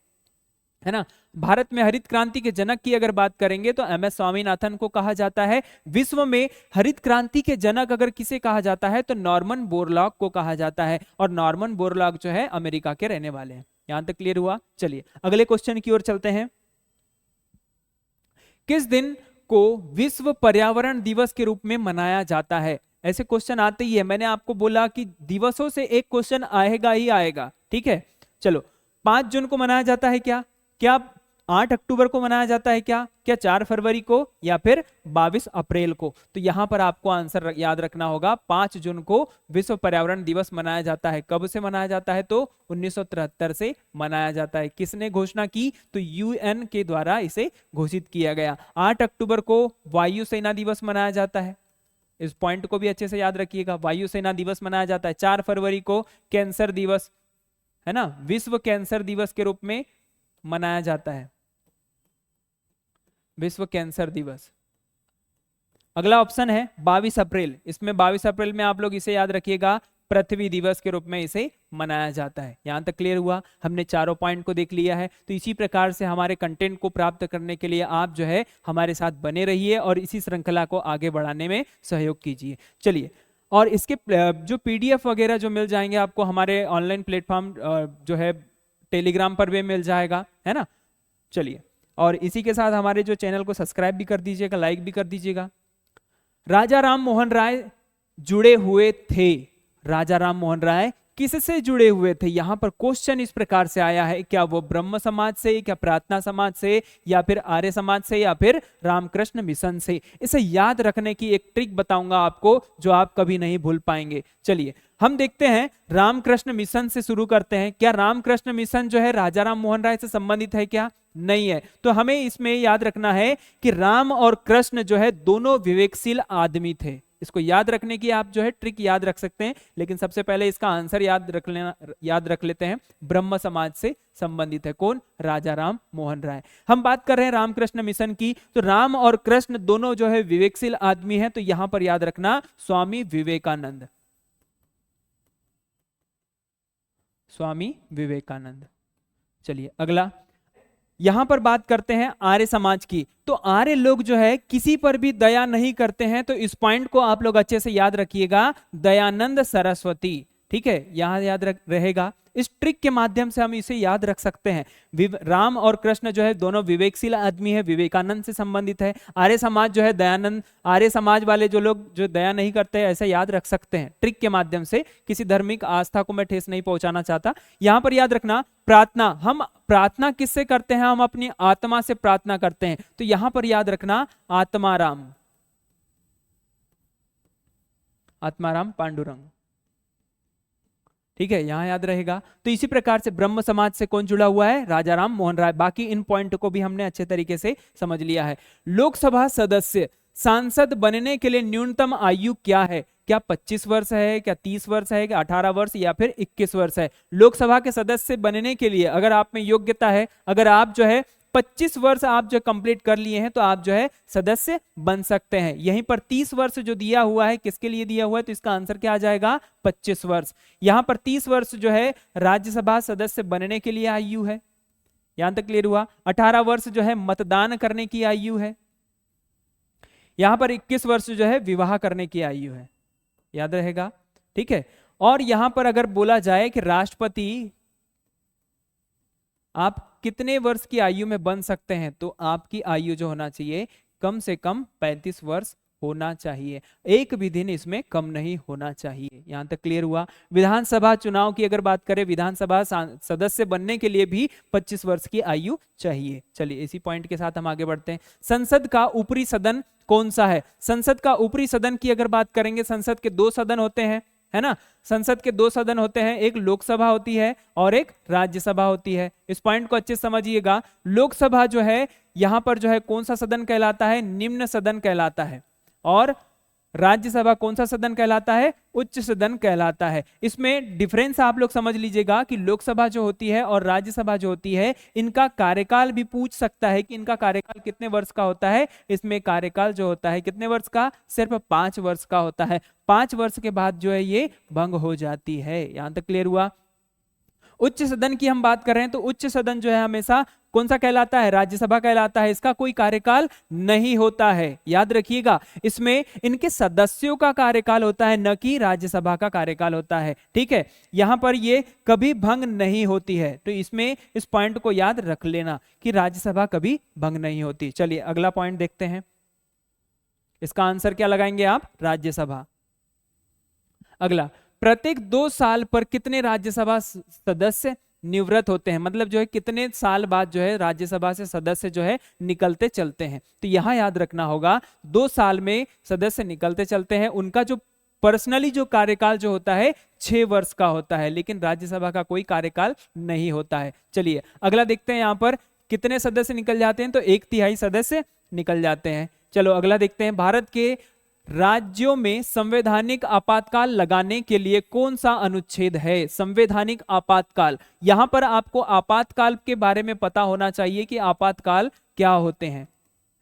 है ना। भारत में हरित क्रांति के जनक की अगर बात करेंगे तो एम एस स्वामीनाथन को कहा जाता है। विश्व में हरित क्रांति के जनक अगर किसे कहा जाता है तो नॉर्मन बोरलॉग को कहा जाता है। और नॉर्मन बोरलॉग जो है अमेरिका के रहने वाले हैं। यहां तक क्लियर हुआ। चलिए अगले क्वेश्चन की ओर चलते हैं। किस दिन को विश्व पर्यावरण दिवस के रूप में मनाया जाता है? ऐसे क्वेश्चन आते ही है। मैंने आपको बोला कि दिवसों से एक क्वेश्चन आएगा ही आएगा, ठीक है। चलो 5 जून को मनाया जाता है क्या? क्या 8 अक्टूबर को मनाया जाता है क्या? क्या 4 फरवरी को या फिर 22 अप्रैल को? तो यहां पर आपको आंसर याद रखना होगा। 5 जून को विश्व पर्यावरण दिवस मनाया जाता है। कब से मनाया जाता है? तो 1973 से मनाया जाता है। किसने घोषणा की? तो यूएन के द्वारा इसे घोषित किया गया। 8 अक्टूबर को वायुसेना दिवस मनाया जाता है। इस पॉइंट को भी अच्छे से याद रखिएगा। वायुसेना दिवस मनाया जाता है। 4 फरवरी को कैंसर दिवस, है ना, विश्व कैंसर दिवस के रूप में मनाया जाता है। विश्व कैंसर दिवस। अगला ऑप्शन है 22 अप्रैल। इसमें 22 अप्रैल में आप लोग इसे याद रखिएगा, पृथ्वी दिवस के रूप में इसे मनाया जाता है। यहां तक क्लियर हुआ। हमने चारों पॉइंट को देख लिया है। तो इसी प्रकार से हमारे कंटेंट को प्राप्त करने के लिए आप जो है हमारे साथ बने रहिए और इसी श्रृंखला को आगे बढ़ाने में सहयोग कीजिए। चलिए, और इसके जो PDF वगैरह जो मिल जाएंगे आपको हमारे ऑनलाइन प्लेटफॉर्म जो है टेलीग्राम पर भी मिल जाएगा, है ना। चलिए, और इसी के साथ हमारे जो चैनल को सब्सक्राइब भी कर दीजिएगा, लाइक भी कर दीजिएगा। राजा राम मोहन राय जुड़े हुए थे। राजा राम मोहन राय किससे जुड़े हुए थे? यहां पर क्वेश्चन इस प्रकार से आया है, क्या वो ब्रह्म समाज से, क्या प्रार्थना समाज से, या फिर आर्य समाज से, या फिर रामकृष्ण मिशन से? इसे याद रखने की एक ट्रिक बताऊंगा आपको जो आप कभी नहीं भूल पाएंगे। चलिए हम देखते हैं, रामकृष्ण मिशन से शुरू करते हैं। क्या रामकृष्ण मिशन जो है राजा राम मोहन राय से संबंधित है? क्या नहीं है। तो हमें इसमें याद रखना है कि राम और कृष्ण जो है दोनों विवेकशील आदमी थे। इसको याद रखने की आप जो है ट्रिक याद रख सकते हैं, लेकिन सबसे पहले इसका आंसर याद रख लेते हैं। ब्रह्म समाज से संबंधित है। कौन? राजा राम मोहन राय। हम बात कर रहे हैं रामकृष्ण मिशन की, तो राम और कृष्ण दोनों जो है विवेकशील आदमी हैं। तो यहां पर याद रखना स्वामी विवेकानंद। स्वामी विवेकानंद। चलिए अगला, यहां पर बात करते हैं आर्य समाज की। तो आर्य लोग जो है किसी पर भी दया नहीं करते हैं। तो इस पॉइंट को आप लोग अच्छे से याद रखिएगा, दयानंद सरस्वती, ठीक है, यहां याद रहेगा। इस ट्रिक के माध्यम से हम इसे याद रख सकते हैं। राम और कृष्ण जो है दोनों विवेकशील आदमी है, विवेकानंद से संबंधित है। आर्य समाज जो है दयानंद, आर्य समाज वाले जो लोग जो दया नहीं करते हैं, ऐसा याद रख सकते हैं ट्रिक के माध्यम से। किसी धार्मिक आस्था को मैं ठेस नहीं पहुंचाना चाहता। यहां पर याद रखना प्रार्थना, हम प्रार्थना किससे करते हैं? हम अपनी आत्मा से प्रार्थना करते हैं। तो यहां पर याद रखना आत्माराम, आत्माराम पांडुरंग, ठीक है, यहां याद रहेगा। तो इसी प्रकार से ब्रह्म समाज से कौन जुड़ा हुआ है? राजा राम मोहन राय। बाकी इन पॉइंट को भी हमने अच्छे तरीके से समझ लिया है। लोकसभा सदस्य सांसद बनने के लिए न्यूनतम आयु क्या है? क्या 25 वर्ष है, क्या 30 वर्ष है, क्या 18 वर्ष, या फिर 21 वर्ष है? लोकसभा के सदस्य बनने के लिए अगर आप में योग्यता है, अगर आप जो है 25 वर्ष आप जो कंप्लीट कर लिए हैं तो आप जो है सदस्य बन सकते हैं। यहीं पर 30 वर्ष जो दिया हुआ है किसके लिए दिया हुआ है, तो इसका आंसर क्या आ जाएगा 25 वर्ष। यहां पर 30 वर्ष जो है राज्यसभा सदस्य बनने के लिए आयु है, यहां तक क्लियर हुआ। 18 वर्ष जो है मतदान करने की आयु है। यहां पर 21 वर्ष जो है विवाह करने की आयु है, याद रहेगा, ठीक है। और यहां पर अगर बोला जाए कि राष्ट्रपति आप कितने वर्ष की आयु में बन सकते हैं, तो आपकी आयु जो होना चाहिए कम से कम 35 वर्ष होना चाहिए, एक भी दिन इसमें कम नहीं होना चाहिए। यहां तक क्लियर हुआ। विधानसभा चुनाव की अगर बात करें, विधानसभा सदस्य बनने के लिए भी 25 वर्ष की आयु चाहिए। चलिए इसी पॉइंट के साथ हम आगे बढ़ते हैं। संसद का ऊपरी सदन कौन सा है? संसद का ऊपरी सदन की अगर बात करेंगे, संसद के 2 सदन होते हैं, है ना। संसद के 2 सदन होते हैं, एक लोकसभा होती है और एक राज्यसभा होती है। इस पॉइंट को अच्छे से समझिएगा। लोकसभा जो है यहां पर जो है कौन सा सदन कहलाता है? निम्न सदन कहलाता है। और राज्यसभा कौन सा सदन कहलाता है? उच्च सदन कहलाता है। इसमें डिफरेंस आप लोग समझ लीजिएगा कि लोकसभा जो होती है और राज्यसभा जो होती है, इनका कार्यकाल भी पूछ सकता है कि इनका कार्यकाल कितने वर्ष का होता है। इसमें कार्यकाल जो होता है कितने वर्ष का? सिर्फ 5 वर्ष का होता है। 5 वर्ष के बाद जो है ये भंग हो जाती है। यहां तक क्लियर हुआ। उच्च सदन की हम बात कर रहे हैं तो उच्च सदन जो है हमेशा कौन सा कहलाता है? राज्यसभा कहलाता है। इसका कोई कार्यकाल नहीं होता है, याद रखिएगा। इसमें इनके सदस्यों का कार्यकाल होता है, न कि राज्यसभा का कार्यकाल होता है, ठीक है। यहां पर ये कभी भंग नहीं होती है, तो इसमें इस पॉइंट को याद रख लेना कि राज्यसभा कभी भंग नहीं होती। चलिए अगला पॉइंट देखते हैं। इसका आंसर क्या लगाएंगे आप? राज्यसभा। अगला, प्रत्येक 2 साल पर कितने राज्यसभा सदस्य निवृत्त होते हैं? मतलब जो है कितने साल बाद जो है राज्यसभा से सदस्य जो है निकलते चलते हैं। तो यहां याद रखना होगा 2 साल में सदस्य निकलते चलते हैं। उनका जो पर्सनली जो कार्यकाल जो होता है 6 वर्ष का होता है, लेकिन राज्यसभा का कोई कार्यकाल नहीं होता है। चलिए अगला देखते हैं। यहां पर कितने सदस्य निकल जाते हैं? तो 1/3 सदस्य निकल जाते हैं। चलो अगला देखते हैं। भारत के राज्यों में संवैधानिक आपातकाल लगाने के लिए कौन सा अनुच्छेद है? संवैधानिक आपातकाल। यहां पर आपको आपातकाल के बारे में पता होना चाहिए कि आपातकाल क्या होते हैं,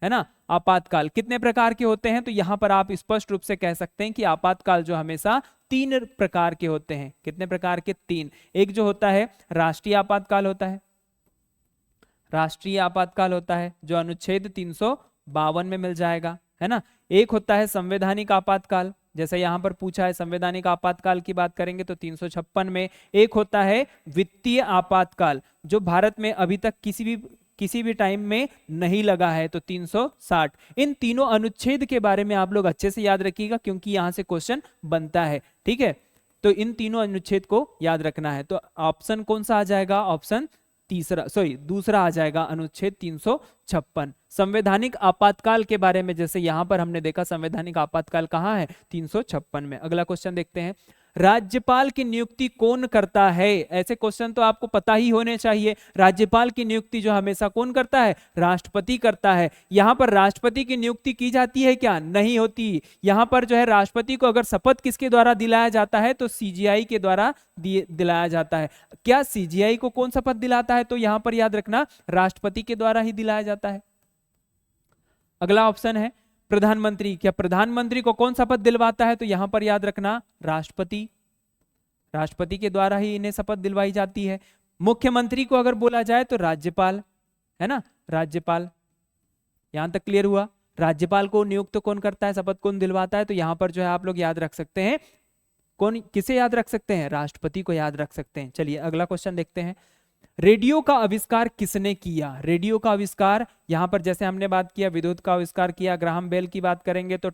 है ना। आपातकाल कितने प्रकार के होते हैं? तो यहां पर आप स्पष्ट रूप से कह सकते हैं कि आपातकाल जो हमेशा 3 प्रकार के होते हैं। कितने प्रकार के? 3। एक जो होता है राष्ट्रीय आपातकाल होता है, राष्ट्रीय आपातकाल होता है जो अनुच्छेद 352 में मिल जाएगा, है ना। एक होता है संवैधानिक आपातकाल, जैसे यहां पर पूछा है संवैधानिक आपातकाल की बात करेंगे तो 356 में। एक होता है वित्तीय आपातकाल, जो भारत में अभी तक किसी भी टाइम में नहीं लगा है, तो 360। इन तीनों अनुच्छेद के बारे में आप लोग अच्छे से याद रखिएगा, क्योंकि यहां से क्वेश्चन बनता है, ठीक है। तो इन तीनों अनुच्छेद को याद रखना है। तो ऑप्शन कौन सा आ जाएगा? ऑप्शन दूसरा आ जाएगा, अनुच्छेद 356। संवैधानिक आपातकाल के बारे में जैसे यहां पर हमने देखा, संवैधानिक आपातकाल कहां है? 356 में। अगला क्वेश्चन देखते हैं। राज्यपाल की नियुक्ति कौन करता है? ऐसे क्वेश्चन तो आपको पता ही होने चाहिए। राज्यपाल की नियुक्ति जो हमेशा कौन करता है? राष्ट्रपति करता है। यहां पर राष्ट्रपति की नियुक्ति की जाती है क्या? नहीं होती। यहां पर जो है राष्ट्रपति को अगर शपथ किसके द्वारा दिलाया जाता है? तो सीजीआई के द्वारा दिलाया जाता है। क्या सीजीआई को कौन शपथ दिलाता है? तो यहां पर याद रखना राष्ट्रपति के द्वारा ही दिलाया जाता है। अगला ऑप्शन है प्रधानमंत्री। क्या प्रधानमंत्री को कौन शपथ दिलवाता है? तो यहां पर याद रखना राष्ट्रपति। राष्ट्रपति के द्वारा ही इन्हें शपथ दिलवाई जाती है। मुख्यमंत्री को अगर बोला जाए तो राज्यपाल, है ना, राज्यपाल। यहां तक क्लियर हुआ। राज्यपाल को नियुक्त कौन करता है, शपथ कौन दिलवाता है? तो यहां पर जो है आप लोग याद रख सकते हैं, कौन, किसे याद रख सकते हैं? राष्ट्रपति को याद रख सकते हैं। चलिए अगला क्वेश्चन देखते हैं। रेडियो का आविष्कार किसने किया? रेडियो का आविष्कार, यहां पर जैसे हमने बात किया विद्युत का आविष्कार किया, ग्राहम बेल की बात करेंगे तो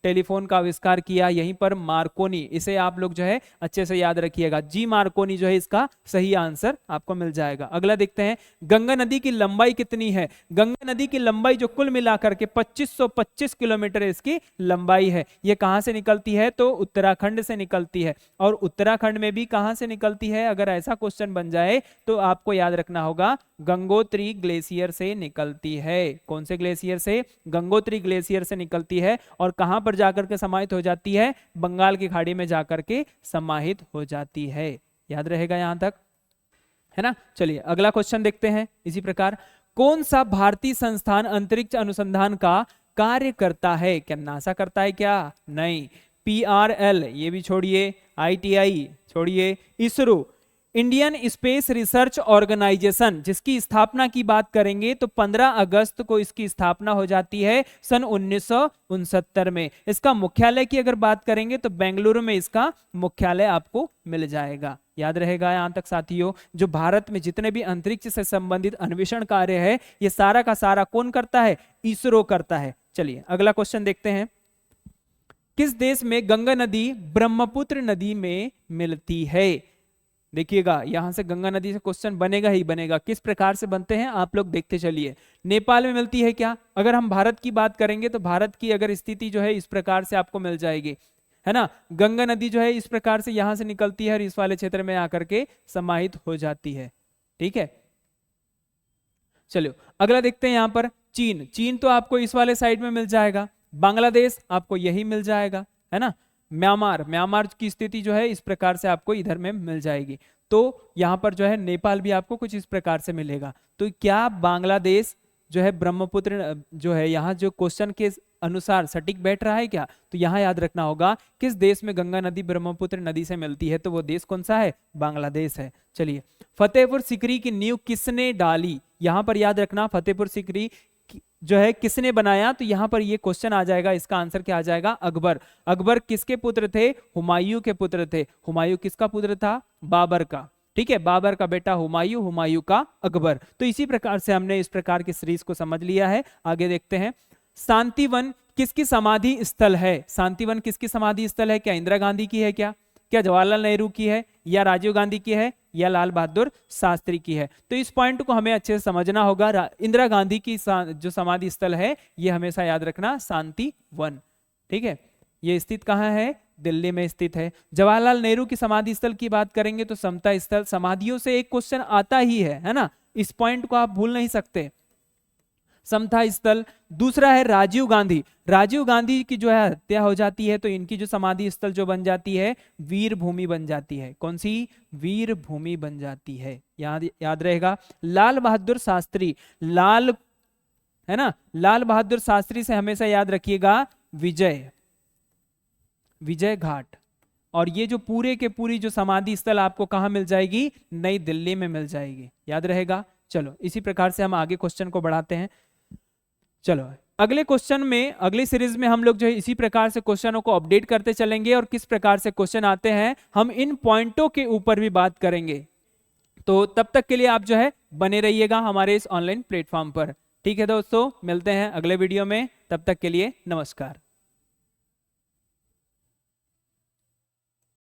टेलीफोन का आविष्कार किया, यहीं पर मार्कोनी। इसे आप लोग जो है अच्छे से याद रखिएगा, जी मार्कोनी जो है इसका सही आंसर आपको मिल जाएगा। अगला देखते हैं। गंगा नदी की लंबाई कितनी है? गंगा नदी की लंबाई जो कुल मिलाकर के 2525 किलोमीटर इसकी लंबाई है। ये कहां से निकलती है? तो उत्तराखंड से निकलती है। और उत्तराखंड में भी कहां से निकलती है? अगर ऐसा क्वेश्चन बन जाए तो आपको याद रखना होगा गंगोत्री ग्लेशियर से निकलती है। कौन से ग्लेशियर से? गंगोत्री ग्लेशियर से निकलती है। और कहां पर जाकर के समाहित हो जाती है? बंगाल की खाड़ी में जाकर के समाहित हो जाती है। याद रहेगा यहां तक, है ना। चलिए अगला क्वेश्चन देखते हैं। इसी प्रकार कौन सा भारतीय संस्थान अंतरिक्ष अनुसंधान का कार्य करता है? क्या नासा करता है क्या? नहीं। PRL ये भी छोड़िए, ITI छोड़िए, ISRO Indian space research organisation जिसकी स्थापना की बात करेंगे तो 15 अगस्त को इसकी स्थापना हो जाती है सन 1969 में। इसका मुख्यालय की अगर बात करेंगे तो बेंगलुरु में इसका मुख्यालय आपको मिल जाएगा। याद रहेगा यहां तक साथियों, जो भारत में जितने भी अंतरिक्ष से संबंधित अन्वेषण कार्य है ये सारा का सारा कौन करता है? इसरो करता है। चलिए अगला क्वेश्चन देखते हैं। किस देश में गंगा नदी ब्रह्मपुत्र नदी में मिलती है? देखिएगा यहां से गंगा नदी से क्वेश्चन बनेगा ही बनेगा। किस प्रकार से बनते हैं आप लोग देखते चलिए। नेपाल में मिलती है क्या? अगर हम भारत की बात करेंगे तो भारत की अगर स्थिति जो है इस प्रकार से आपको मिल जाएगी, है ना। गंगा नदी जो है इस प्रकार से यहां से निकलती है और इस वाले क्षेत्र में आकर के समाहित हो जाती है। ठीक है, चलो अगला देखते हैं। यहां पर चीन, चीन तो आपको इस वाले साइड में मिल जाएगा। बांग्लादेश आपको यही मिल जाएगा, है ना। म्यांमार, म्यांमार की स्थिति जो है इस प्रकार से आपको इधर में मिल जाएगी। तो यहां पर जो है नेपाल भी आपको कुछ इस प्रकार से मिलेगा। तो क्या बांग्लादेश जो है ब्रह्मपुत्र जो है यहाँ जो क्वेश्चन के अनुसार सटीक बैठ रहा है क्या? तो यहाँ याद रखना होगा किस देश में गंगा नदी ब्रह्मपुत्र नदी से मिलती है, तो वो देश कौन सा है? बांग्लादेश है। चलिए, फतेहपुर सीकरी की नींव किसने डाली? यहाँ पर याद रखना फतेहपुर सीकरी जो है किसने बनाया, तो यहां पर ये क्वेश्चन आ जाएगा। इसका आंसर क्या आ जाएगा? अकबर। अकबर किसके पुत्र थे? हुमायूं के पुत्र थे। हुमायूं किसका पुत्र था? बाबर का। ठीक है, बाबर का बेटा हुमायूं, हुमायूं का अकबर। तो इसी प्रकार से हमने इस प्रकार की सीरीज को समझ लिया है। आगे देखते हैं। शांतिवन किसकी समाधि स्थल है? शांतिवन किसकी समाधि स्थल है? क्या इंदिरा गांधी की है क्या? क्या जवाहरलाल नेहरू की है? या राजीव गांधी की है? या लाल बहादुर शास्त्री की है? तो इस पॉइंट को हमें अच्छे से समझना होगा। इंदिरा गांधी की जो समाधि स्थल है ये हमेशा याद रखना, शांति वन। ठीक है, ये स्थित कहाँ है? दिल्ली में स्थित है। जवाहरलाल नेहरू की समाधि स्थल की बात करेंगे तो समता स्थल। समाधियों से एक क्वेश्चन आता ही है ना, इस पॉइंट को आप भूल नहीं सकते, समता स्थल। दूसरा है राजीव गांधी। राजीव गांधी की जो है हत्या हो जाती है तो इनकी जो समाधि स्थल जो बन जाती है वीर भूमि बन जाती है। कौन सी? वीर भूमि बन जाती है। याद रहेगा। लाल बहादुर शास्त्री, लाल है ना, लाल बहादुर शास्त्री से हमेशा याद रखिएगा विजय, विजय घाट। और ये जो पूरे के पूरी जो समाधि स्थल आपको कहां मिल जाएगी? नई दिल्ली में मिल जाएगी। याद रहेगा। चलो इसी प्रकार से हम आगे क्वेश्चन को बढ़ाते हैं। चलो अगले क्वेश्चन में, अगली सीरीज में हम लोग जो है इसी प्रकार से क्वेश्चनों को अपडेट करते चलेंगे और किस प्रकार से क्वेश्चन आते हैं हम इन पॉइंटों के ऊपर भी बात करेंगे। तो तब तक के लिए आप जो है बने रहिएगा हमारे इस ऑनलाइन प्लेटफॉर्म पर। ठीक है दोस्तों, मिलते हैं अगले वीडियो में। तब तक के लिए नमस्कार।